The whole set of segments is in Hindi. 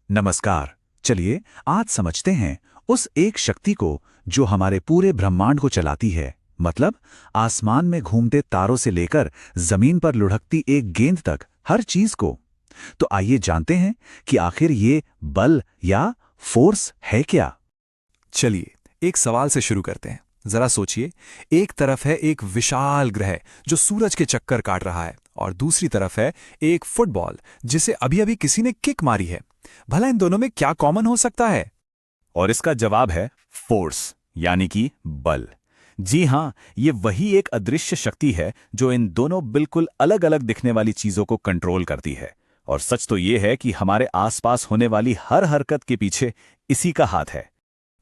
नमस्कार। चलिए आज समझते हैं उस एक शक्ति को जो हमारे पूरे ब्रह्मांड को चलाती है। मतलब आसमान में घूमते तारों से लेकर जमीन पर लुढ़कती एक गेंद तक, हर चीज को। तो आइए जानते हैं कि आखिर ये बल या फोर्स है क्या। चलिए एक सवाल से शुरू करते हैं। जरा सोचिए, एक तरफ है एक विशाल ग्रह जो सूरज के चक्कर काट रहा है, और दूसरी तरफ है एक फुटबॉल जिसे अभी अभी किसी ने किक मारी है। भला इन दोनों में क्या कॉमन हो सकता है? और इसका जवाब है फोर्स, यानी कि बल। जी हां, ये वही एक अदृश्य शक्ति है जो इन दोनों बिल्कुल अलग अलग दिखने वाली चीजों को कंट्रोल करती है। और सच तो ये है कि हमारे आसपास होने वाली हर हरकत के पीछे इसी का हाथ है।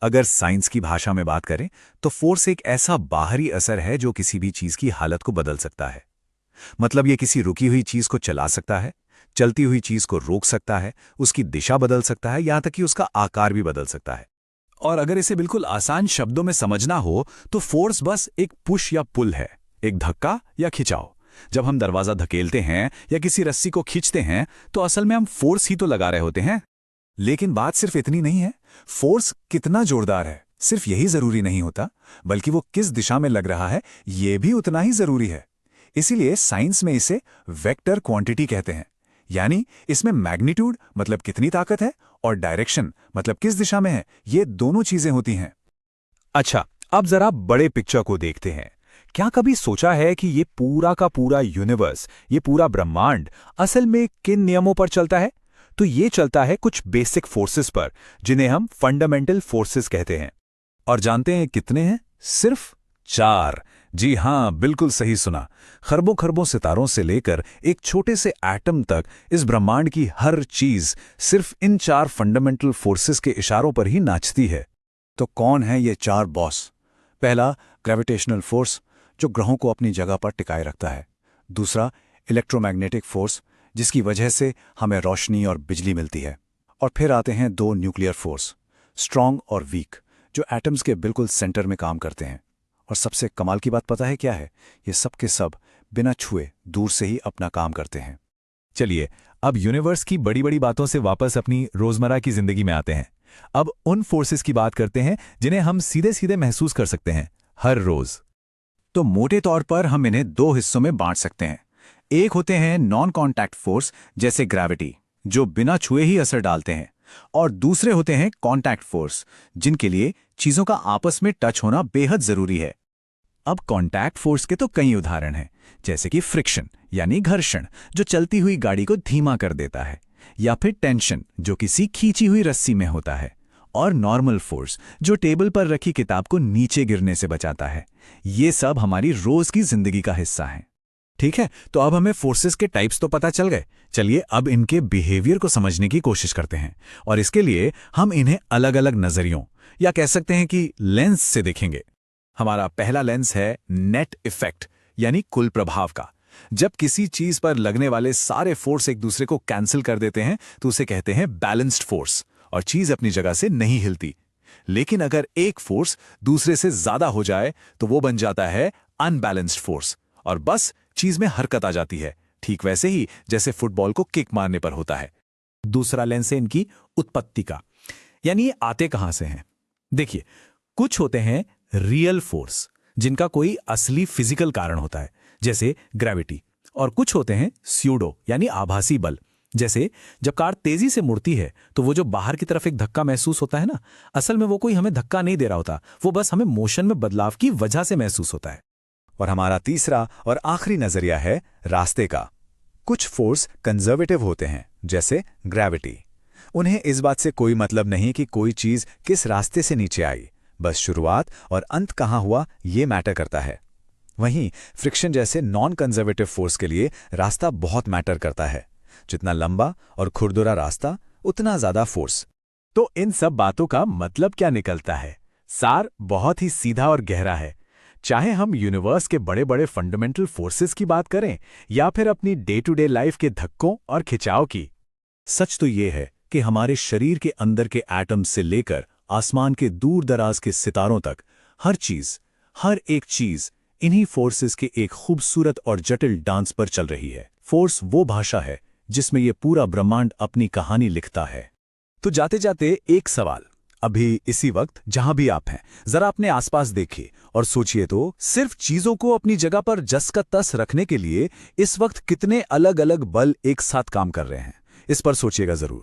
अगर साइंस की भाषा में बात करें तो फोर्स एक ऐसा बाहरी असर है जो किसी भी चीज की हालत को बदल सकता है। मतलब ये किसी रुकी हुई चीज को चला सकता है, चलती हुई चीज को रोक सकता है, उसकी दिशा बदल सकता है, यहां तक कि उसका आकार भी बदल सकता है। और अगर इसे बिल्कुल आसान शब्दों में समझना हो तो फोर्स बस एक पुश या पुल है, एक धक्का या खिंचाव। जब हम दरवाजा धकेलते हैं या किसी रस्सी को खींचते हैं तो असल में हम फोर्स ही तो लगा रहे होते हैं। लेकिन बात सिर्फ इतनी नहीं है। फोर्स कितना जोरदार है सिर्फ यही जरूरी नहीं होता, बल्कि वो किस दिशा में लग रहा है ये भी उतना ही जरूरी है। इसीलिए साइंस में इसे वेक्टर क्वांटिटी कहते हैं। यानी इसमें मैग्नीट्यूड मतलब कितनी ताकत है और डायरेक्शन मतलब किस दिशा में है, ये दोनों चीजें होती हैं। अच्छा, अब जरा बड़े पिक्चर को देखते हैं। क्या कभी सोचा है कि ये पूरा का पूरा यूनिवर्स, ये पूरा ब्रह्मांड असल में किन नियमों पर चलता है? तो ये चलता है कुछ बेसिक फोर्सेस पर, जिन्हें हम फंडामेंटल फोर्सेस कहते हैं। और जानते हैं कितने हैं? सिर्फ 4। जी हां, बिल्कुल सही सुना। खरबों खरबों सितारों से लेकर एक छोटे से एटम तक इस ब्रह्मांड की हर चीज सिर्फ इन 4 फंडामेंटल फोर्सेस के इशारों पर ही नाचती है। तो कौन है ये 4 बॉस? पहला, ग्रेविटेशनल फोर्स जो ग्रहों को अपनी जगह पर टिकाए रखता है। दूसरा, इलेक्ट्रोमैग्नेटिक फोर्स जिसकी वजह से हमें रोशनी और बिजली मिलती है। और फिर आते हैं 2 न्यूक्लियर फोर्स, स्ट्रॉन्ग और वीक, जो एटम्स के बिल्कुल सेंटर में काम करते हैं। और सबसे कमाल की बात पता है क्या है? ये सब के सब बिना छुए दूर से ही अपना काम करते हैं। चलिए अब यूनिवर्स की बड़ी बड़ी बातों से वापस अपनी रोजमर्रा की जिंदगी में आते हैं। अब उन फोर्सेस की बात करते हैं जिन्हें हम सीधे सीधे महसूस कर सकते हैं हर रोज। तो मोटे तौर पर हम इन्हें 2 हिस्सों में बांट सकते हैं। एक होते हैं नॉन कॉन्टैक्ट फोर्स जैसे ग्रेविटी, जो बिना छुए ही असर डालते हैं। और दूसरे होते हैं कॉन्टैक्ट फोर्स, जिनके लिए चीजों का आपस में टच होना बेहद जरूरी है। अब कॉन्टैक्ट फोर्स के तो कई उदाहरण हैं, जैसे कि फ्रिक्शन यानी घर्षण जो चलती हुई गाड़ी को धीमा कर देता है, या फिर टेंशन जो किसी खींची हुई रस्सी में होता है, और नॉर्मल फोर्स जो टेबल पर रखी किताब को नीचे गिरने से बचाता है। ये सब हमारी रोज की जिंदगी का हिस्सा है। ठीक है, तो अब हमें फोर्सेस के टाइप्स तो पता चल गए। चलिए अब इनके बिहेवियर को समझने की कोशिश करते हैं, और इसके लिए हम इन्हें अलग अलग नजरियों या कह सकते हैं कि लेंस से देखेंगे। हमारा पहला लेंस है नेट इफेक्ट यानी कुल प्रभाव का। जब किसी चीज पर लगने वाले सारे फोर्स एक दूसरे को कैंसिल कर देते हैं तो उसे कहते हैं बैलेंस्ड फोर्स, और चीज अपनी जगह से नहीं हिलती। लेकिन अगर एक फोर्स दूसरे से ज्यादा हो जाए तो वो बन जाता है अनबैलेंस्ड फोर्स, और बस चीज में हरकत आ जाती है, ठीक वैसे ही जैसे फुटबॉल को किक मारने पर होता है। दूसरा लेंस है इनकी उत्पत्ति का, यानी ये आते कहां से हैं। देखिए, कुछ होते हैं रियल फोर्स जिनका कोई असली फिजिकल कारण होता है, जैसे ग्रेविटी। और कुछ होते हैं स्यूडो यानी आभासी बल, जैसे जब कार तेजी से मुड़ती है तो वो जो बाहर की तरफ एक धक्का महसूस होता है ना, असल में वो कोई हमें धक्का नहीं दे रहा होता, वो बस हमें मोशन में बदलाव की वजह से महसूस होता है। और हमारा तीसरा और आखिरी नजरिया है रास्ते का। कुछ फोर्स कंजर्वेटिव होते हैं, जैसे ग्रेविटी। उन्हें इस बात से कोई मतलब नहीं कि कोई चीज किस रास्ते से नीचे आई, बस शुरुआत और अंत कहां हुआ ये मैटर करता है। वहीं फ्रिक्शन जैसे नॉन कंजर्वेटिव फोर्स के लिए रास्ता बहुत मैटर करता है। जितना लंबा और खुरदुरा रास्ता उतना ज्यादा फोर्स। तो इन सब बातों का मतलब क्या निकलता है? सार बहुत ही सीधा और गहरा है। चाहे हम यूनिवर्स के बड़े बड़े फंडामेंटल फोर्सेस की बात करें या फिर अपनी डे टू डे लाइफ के धक्कों और खिंचाव की, सच तो ये है कि हमारे शरीर के अंदर के एटम से लेकर आसमान के दूर दराज के सितारों तक हर चीज, हर एक चीज इन्हीं फोर्सेस के एक खूबसूरत और जटिल डांस पर चल रही है। फोर्स वो भाषा है जिसमें ये पूरा ब्रह्मांड अपनी कहानी लिखता है। तो जाते जाते एक सवाल, अभी इसी वक्त जहां भी आप हैं, जरा अपने आसपास देखिए और सोचिए तो सिर्फ चीजों को अपनी जगह पर जस का तस रखने के लिए इस वक्त कितने अलग अलग बल एक साथ काम कर रहे हैं। इस पर सोचिएगा जरूर।